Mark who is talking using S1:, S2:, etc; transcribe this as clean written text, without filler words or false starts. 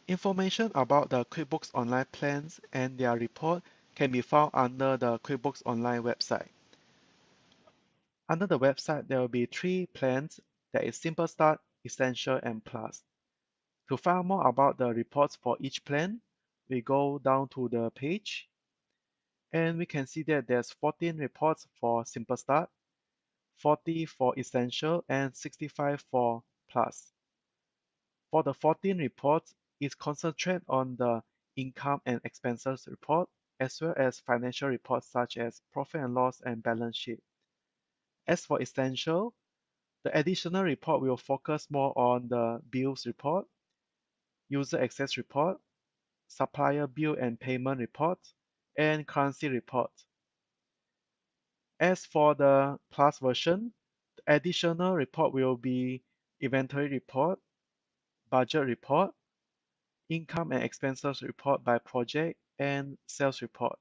S1: Information about the QuickBooks Online plans and their report can be found under the QuickBooks Online website. Under the website, there will be three plans, that is Simple Start, Essential, and Plus. To find out more about the reports for each plan, we go down to the page and we can see that there's 14 reports for Simple Start, 40 for Essential, and 65 for Plus. For the 14 reports, it concentrates on the income and expenses report as well as financial reports such as profit and loss and balance sheet. As for Essential, the additional report will focus more on the bills report, user access report, supplier bill and payment report, and currency report. As for the Plus version, the additional report will be inventory report, budget report, income and expenses report by project, and sales report.